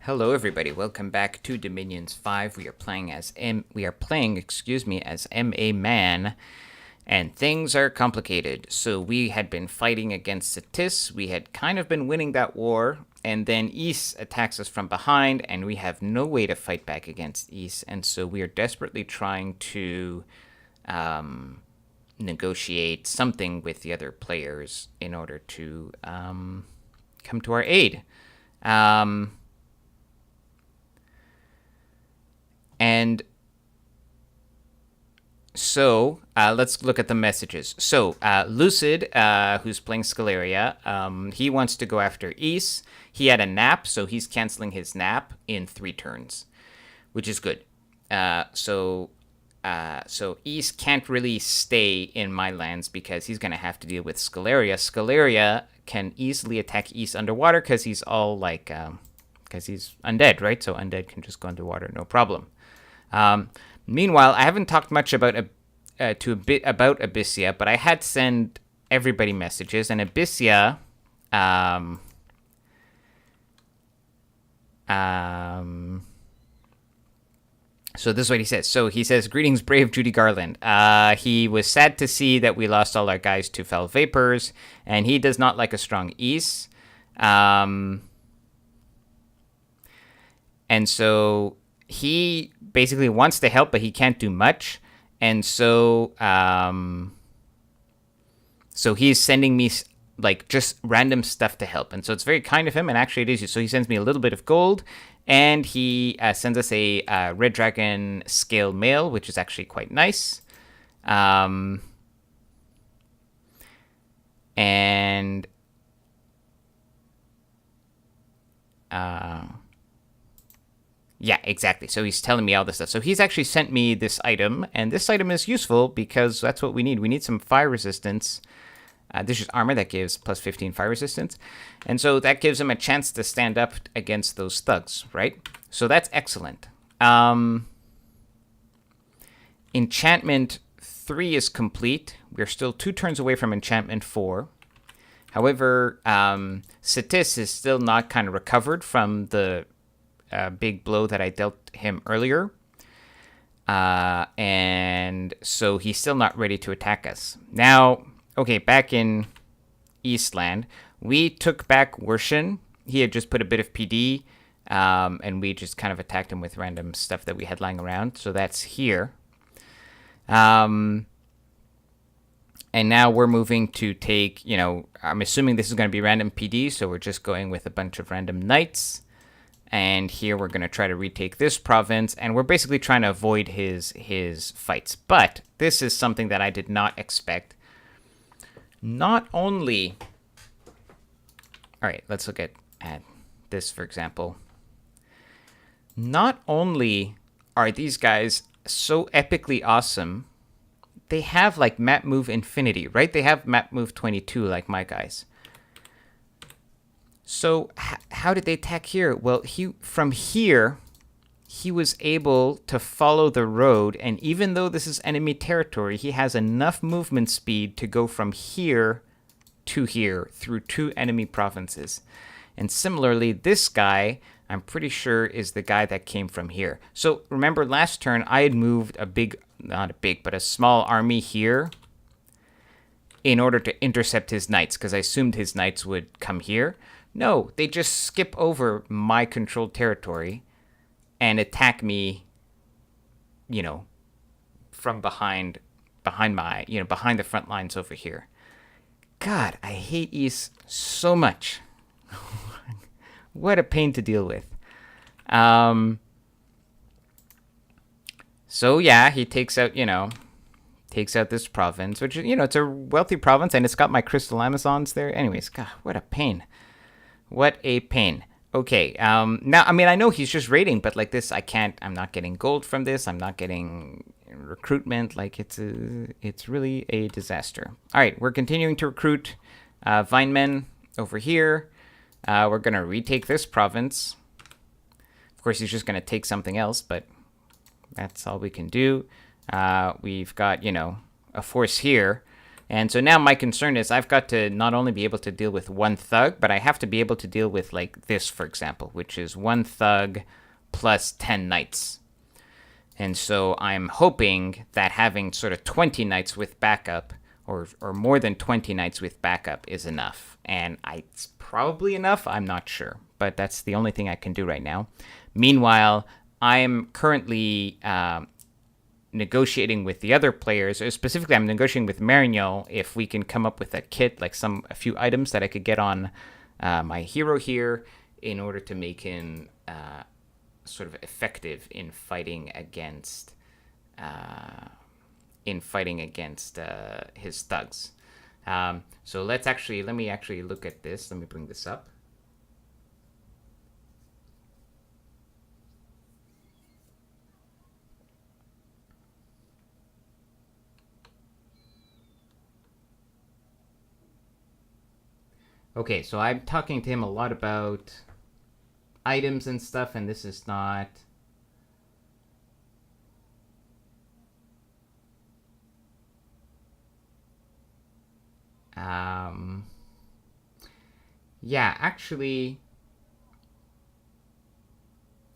Hello, everybody. Welcome back to Dominions 5. We are playing as as MA Man, and things are complicated. So we had been fighting against Satis. We had kind of been winning that war, and then Ys attacks us from behind, and we have no way to fight back against Ys, and so we are desperately trying to negotiate something with the other players in order to come to our aid. And so let's look at the messages. So Lucid, who's playing Scaleria, he wants to go after Ys. He had a nap, so he's canceling his nap in 3 turns, which is good. So Ys can't really stay in my lands because he's going to have to deal with Scaleria. Scaleria can easily attack Ys underwater because he's all like, because he's undead, right? So undead can just go underwater, no problem. Meanwhile, I haven't talked much about Abyssia, but I had sent everybody messages, and Abyssia, so this is what he says. So he says, "Greetings, brave Judy Garland. He was sad to see that we lost all our guys to Fell Vapors, and he does not like a strong Ys. And so he basically wants to help, but he can't do much. And so so he's sending me like just random stuff to help. And so it's very kind of him, and actually it is. So he sends me a little bit of gold, and he sends us a Red Dragon scale mail, which is actually quite nice. Yeah, exactly. So he's telling me all this stuff. So he's actually sent me this item, and this item is useful because that's what we need. We need some fire resistance. This is armor that gives plus 15 fire resistance. And so that gives him a chance to stand up against those thugs, right? So that's excellent. Enchantment 3 is complete. We're still 2 turns away from enchantment 4. However, Satis is still not kind of recovered from the big blow that I dealt him earlier. And so he's still not ready to attack us. Now, okay, back in Eastland, we took back Wershin. He had just put a bit of PD, and we just kind of attacked him with random stuff that we had lying around. So that's here. And now we're moving to take, I'm assuming this is going to be random PD, so we're just going with a bunch of random knights. And here we're going to try to retake this province, and we're basically trying to avoid his fights. But this is something that I did not expect. Not only... All right, let's look at this, for example. Not only are these guys so epically awesome, they have like map move infinity, right? They have map move 22 like my guys. So how did they attack here? Well, from here, he was able to follow the road, and even though this is enemy territory, he has enough movement speed to go from here to here through 2 enemy provinces. And similarly, this guy, I'm pretty sure, is the guy that came from here. So remember, last turn, I had moved a small army here in order to intercept his knights, because I assumed his knights would come here. No, they just skip over my controlled territory and attack me, from behind the front lines over here. God, I hate Ys so much. What a pain to deal with. So yeah, he takes out this province, which, it's a wealthy province, and it's got my crystal Amazons there. Anyways, God, what a pain. What a pain. Okay, now, I mean, I know he's just raiding, but like this, I'm not getting gold from this. I'm not getting recruitment. Like, it's really a disaster. All right, we're continuing to recruit Vinemen over here. We're going to retake this province. Of course, he's just going to take something else, but that's all we can do. We've got, a force here. And so now my concern is I've got to not only be able to deal with one thug, but I have to be able to deal with like this, for example, which is one thug plus 10 knights. And so I'm hoping that having sort of 20 knights with backup, or more than 20 knights with backup, is enough. And it's probably enough, I'm not sure. But that's the only thing I can do right now. Meanwhile, I'm currently negotiating with the other players, or specifically I'm negotiating with Marignon if we can come up with a kit, like a few items that I could get on my hero here in order to make him sort of effective in fighting against his thugs. So let me actually look at this. Let me bring this up. Okay, so I'm talking to him a lot about items and stuff, and this is not... yeah, actually,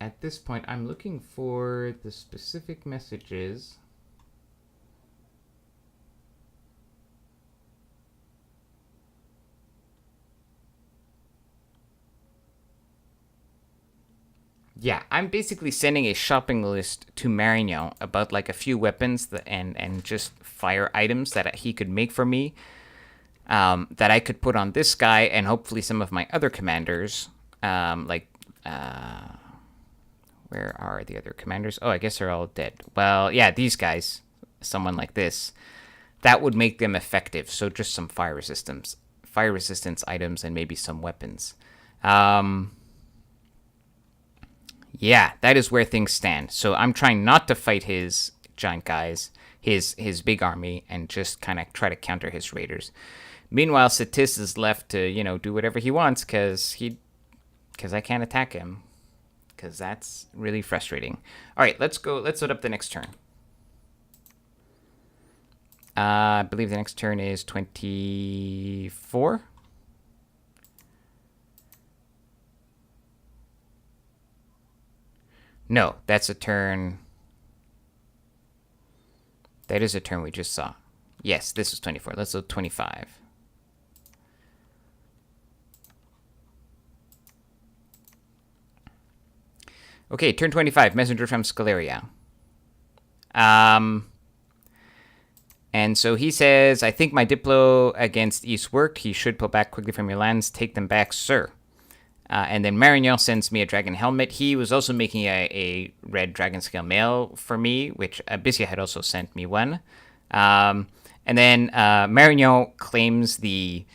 at this point, I'm looking for the specific messages. Yeah, I'm basically sending a shopping list to Marignon about like a few weapons and just fire items that he could make for me, that I could put on this guy and hopefully some of my other commanders. Where are the other commanders? Oh, I guess they're all dead. Well, yeah, these guys, someone like this, that would make them effective. So just some fire resistance items, and maybe some weapons. Yeah, that is where things stand. So I'm trying not to fight his giant guys, his big army, and just kind of try to counter his raiders. Meanwhile, Satis is left to do whatever he wants because I can't attack him, because that's really frustrating. All right, let's go. Let's load up the next turn. I believe the next turn is 24. No, that's a turn. That is a turn we just saw. Yes, this is 24. Let's load 25. Okay, turn 25. Messenger from Scaleria. And so he says, I think my Diplo against East worked. He should pull back quickly from your lands. Take them back, sir. And then Marignon sends me a dragon helmet. He was also making a red dragon scale mail for me, which Abyssia had also sent me one. And then Marignon claims the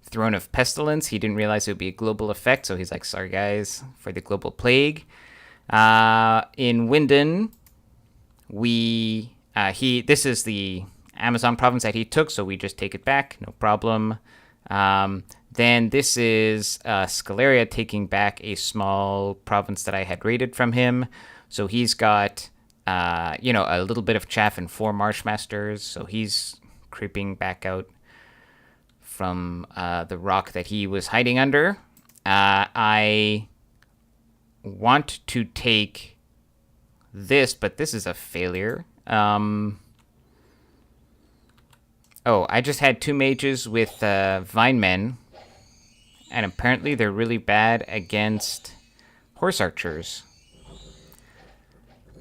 Throne of Pestilence. He didn't realize it would be a global effect, so he's like, sorry guys for the global plague. In Winden, this is the Amazon province that he took, so we just take it back, no problem. Then this is Scaleria taking back a small province that I had raided from him. So he's got, a little bit of chaff and 4 Marshmasters. So he's creeping back out from the rock that he was hiding under. I want to take this, but this is a failure. I just had 2 mages with Vinemen. And apparently they're really bad against horse archers.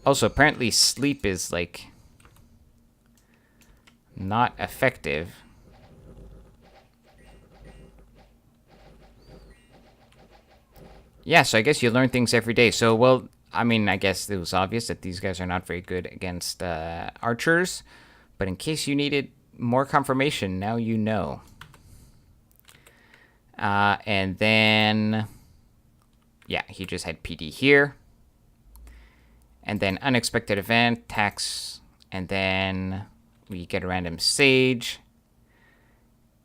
Also, apparently sleep is, like, not effective. Yeah, so I guess you learn things every day. So, well, I mean, I guess it was obvious that these guys are not very good against archers. But in case you needed more confirmation, now you know. And then, yeah, he just had PD here. And then unexpected event, tax, and then we get a random sage.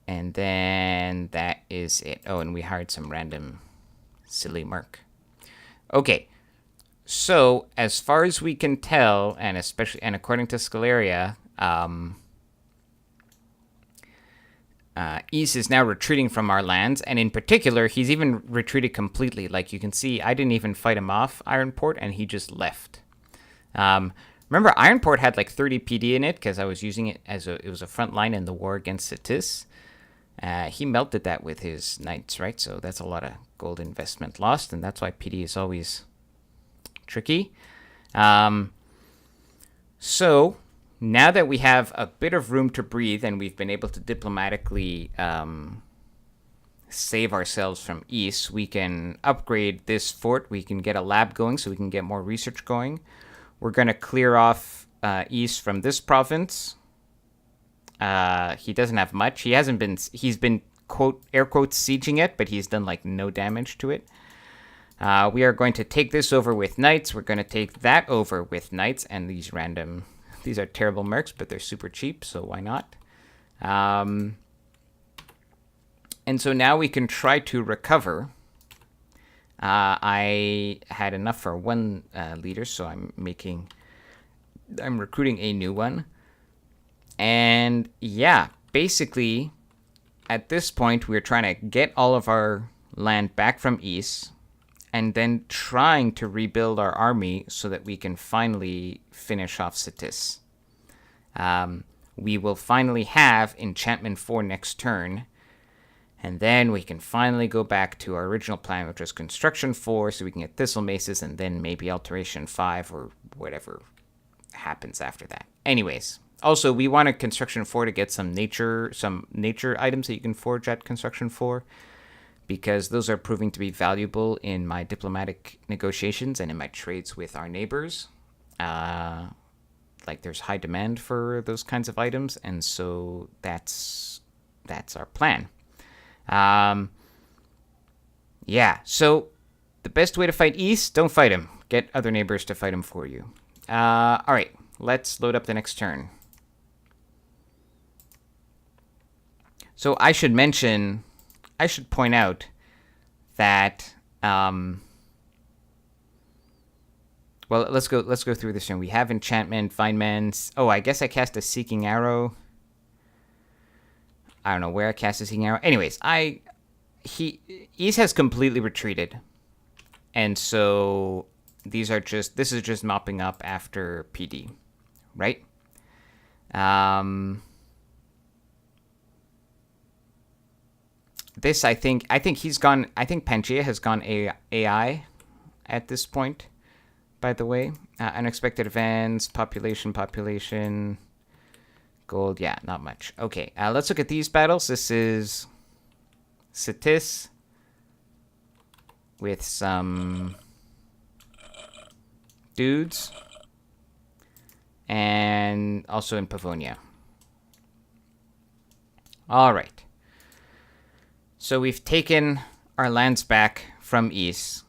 And then that is it. Oh, and we hired some random silly merc. Okay, so as far as we can tell, and according to Scaleria, East is now retreating from our lands, and in particular, he's even retreated completely. Like you can see, I didn't even fight him off Ironport, and he just left. Remember, Ironport had like 30 PD in it because I was using it as it was a front line in the war against Cetis. He melted that with his knights, right? So that's a lot of gold investment lost, and that's why PD is always tricky. So now that we have a bit of room to breathe and we've been able to diplomatically save ourselves from East, we can upgrade this fort. We can get a lab going so we can get more research going. We're going to clear off East from this province. He doesn't have much. He's been quote air quotes sieging it, but he's done like no damage to it. We are going to take this over with knights. We're going to take that over with knights, and these are terrible mercs, but they're super cheap, so why not? And so now we can try to recover. I had enough for one leader, so I'm recruiting a new one. And yeah, basically, at this point, we're trying to get all of our land back from East, and then trying to rebuild our army so that we can finally finish off Cetis. We will finally have Enchantment 4 next turn, and then we can finally go back to our original plan, which was Construction 4, so we can get Thistle Maces, and then maybe Alteration 5, or whatever happens after that. Anyways, also, we want a Construction 4 to get some nature items that you can forge at Construction 4, because those are proving to be valuable in my diplomatic negotiations and in my trades with our neighbors. Like, there's high demand for those kinds of items, and so that's our plan. Yeah, so the best way to fight East, don't fight him. Get other neighbors to fight him for you. All right, let's load up the next turn. So I should point out that, well, let's go through this turn. We have Enchantment, Feynman's. Oh, I guess I cast a Seeking Arrow. I don't know where I cast a Seeking Arrow. Anyways, East has completely retreated. And so this is just mopping up after PD, right? This, I think he's gone, I think Pangea has gone AI at this point, by the way. Unexpected events, population, gold, yeah, not much. Okay, let's look at these battles. This is Cetis with some dudes, and also in Pavonia. All right. So we've taken our lands back from East.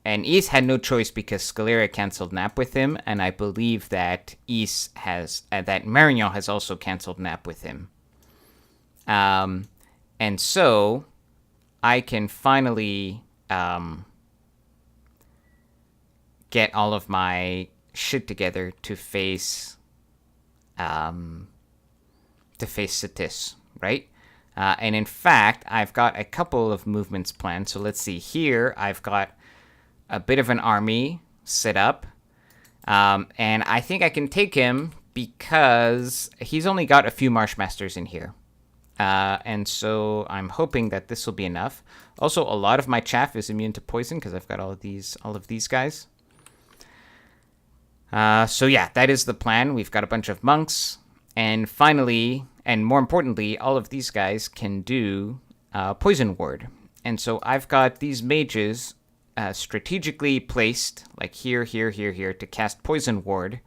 And East had no choice because Scaleria canceled Nap with him, and I believe that that Marignan has also canceled Nap with him. And so I can finally get all of my shit together to face Cetis, right? And in fact, I've got a couple of movements planned. So let's see here. I've got a bit of an army set up. And I think I can take him because he's only got a few Marshmasters in here. And so I'm hoping that this will be enough. Also, a lot of my chaff is immune to poison because I've got all of these guys. So yeah, that is the plan. We've got a bunch of monks. And finally, and more importantly, all of these guys can do Poison Ward. And so I've got these mages strategically placed, like here, to cast Poison Ward.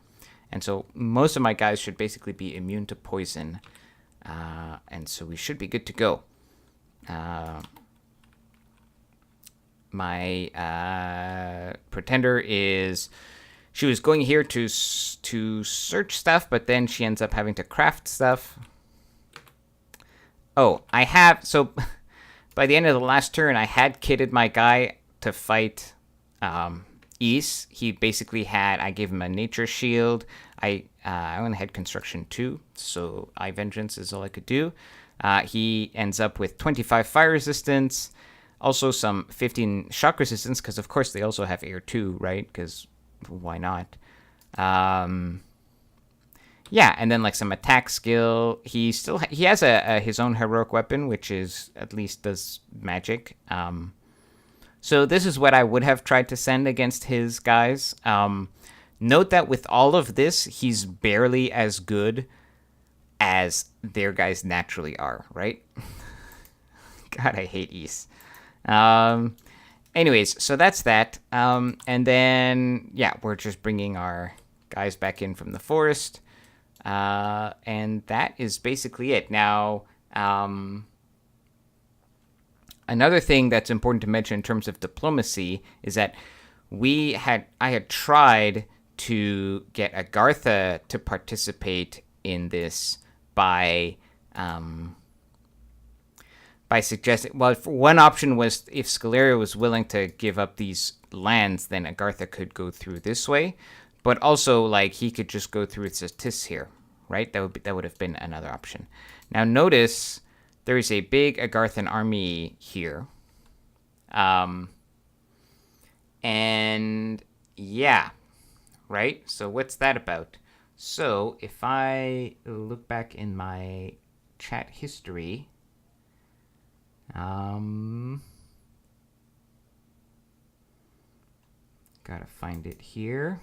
And so most of my guys should basically be immune to poison. And so we should be good to go. My pretender is... She was going here to search stuff, but then she ends up having to craft stuff. Oh, so by the end of the last turn, I had kitted my guy to fight East. He basically I gave him a nature shield. I only had construction 2, so eye vengeance is all I could do. He ends up with 25 fire resistance, also some 15 shock resistance, because of course they also have air 2, right? Because why not? Yeah, and then like some attack skill. He has his own heroic weapon, which is at least does magic. So this is what I would have tried to send against his guys. Note that with all of this, he's barely as good as their guys naturally are, right? God, I hate East. Anyways, so that's that. And then, yeah, we're just bringing our guys back in from the forest. And that is basically it. Now, another thing that's important to mention in terms of diplomacy is that I had tried to get Agartha to participate in this by suggesting, well, one option was if Scaleria was willing to give up these lands, then Agartha could go through this way, but also like he could just go through Satis here, right? That would have been another option. Now notice there is a big Agarthan army here, and yeah, right. So what's that about? So if I look back in my chat history, gotta find it here.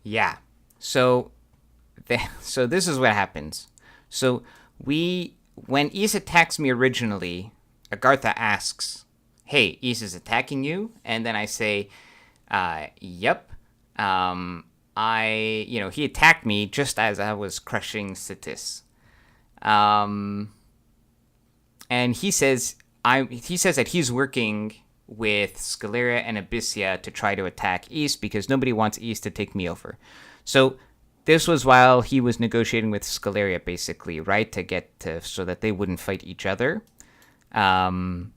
Yeah. So this is what happens. So when Ys attacks me originally, Agartha asks, "Hey, Ys is attacking you?" And then I say, "Yep. He attacked me just as I was crushing Satis." And he says that he's working with Scaleria and Abyssia to try to attack East because nobody wants East to take me over. So this was while he was negotiating with Scaleria, basically, right? So that they wouldn't fight each other. To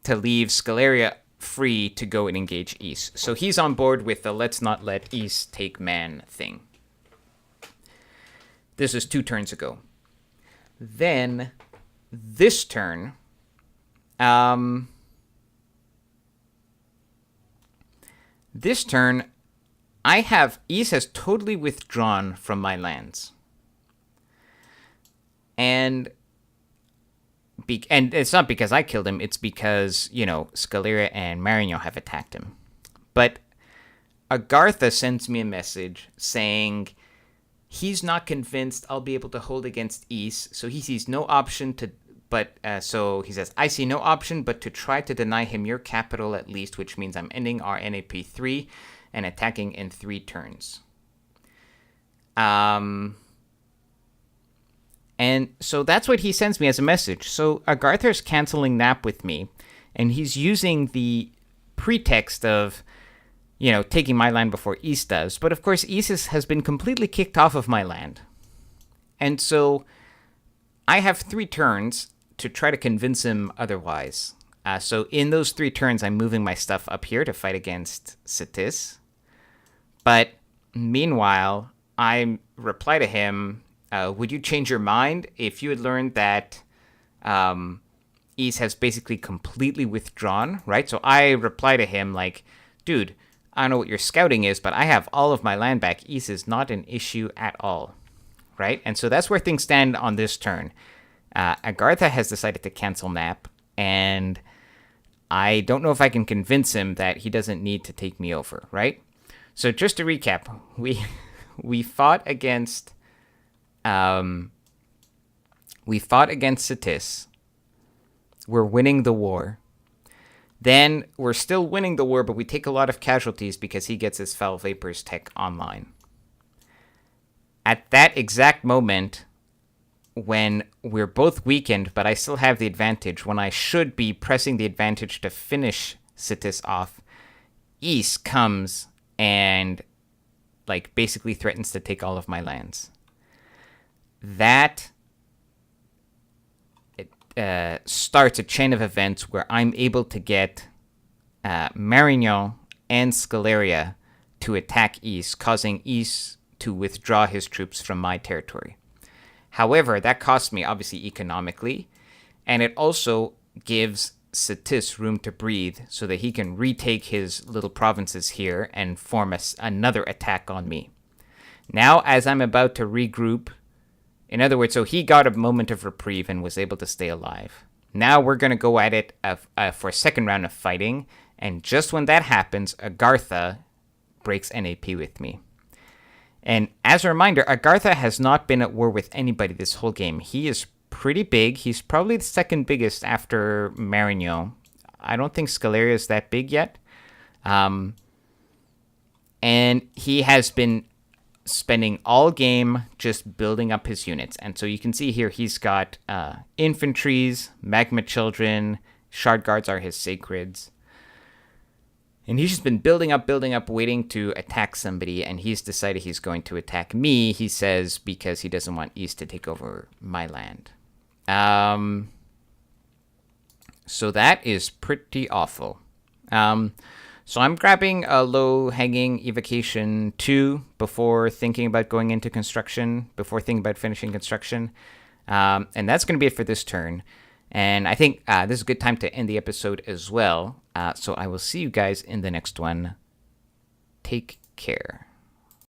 leave Scaleria free to go and engage East. So he's on board with the let's not let East take man thing. This was 2 turns ago. Then this turn, East has totally withdrawn from my lands. And it's not because I killed him, it's because, Scaleria and Marignan have attacked him. But Agartha sends me a message saying he's not convinced I'll be able to hold against East, so he sees no option so he says, I see no option but to try to deny him your capital at least, which means I'm ending our NAP 3 and attacking in 3 turns. And so that's what he sends me as a message. So Agartha's canceling Nap with me, and he's using the pretext of, taking my land before East does. But of course, East has been completely kicked off of my land. And so I have 3 turns to try to convince him otherwise. So in those 3 turns, I'm moving my stuff up here to fight against Satis. But meanwhile, I reply to him, would you change your mind if you had learned that East has basically completely withdrawn, right? So I reply to him like, dude, I don't know what your scouting is, but I have all of my land back. East is not an issue at all, right? And so that's where things stand on this turn. Agartha has decided to cancel Nap, and I don't know if I can convince him that he doesn't need to take me over, right? So just to recap, we fought against Satis. We're winning the war. Then we're still winning the war, but we take a lot of casualties because he gets his Foul Vapors tech online. At that exact moment, when we're both weakened, but I still have the advantage, when I should be pressing the advantage to finish Sitis off, Ys comes and like basically threatens to take all of my lands. That starts a chain of events where I'm able to get Marignan and Scaleria to attack Ys, causing Ys to withdraw his troops from my territory. However, that costs me, obviously, economically, and it also gives Sitis room to breathe so that he can retake his little provinces here and form another attack on me. Now, as I'm about to regroup, in other words, so he got a moment of reprieve and was able to stay alive. Now we're going to go at it for a second round of fighting, and just when that happens, Agartha breaks NAP with me. And as a reminder, Agartha has not been at war with anybody this whole game. He is pretty big. He's probably the second biggest after Marignan. I don't think Scaleria is that big yet. And he has been spending all game just building up his units. And so you can see here he's got infantries, magma children, shard guards are his sacreds. And he's just been building up, waiting to attack somebody, and he's decided he's going to attack me, he says, because he doesn't want East to take over my land. So that is pretty awful. So I'm grabbing a low-hanging evocation 2 before thinking about going into construction, before thinking about finishing construction. And that's going to be it for this turn. And I think this is a good time to end the episode as well. So I will see you guys in the next one. Take care.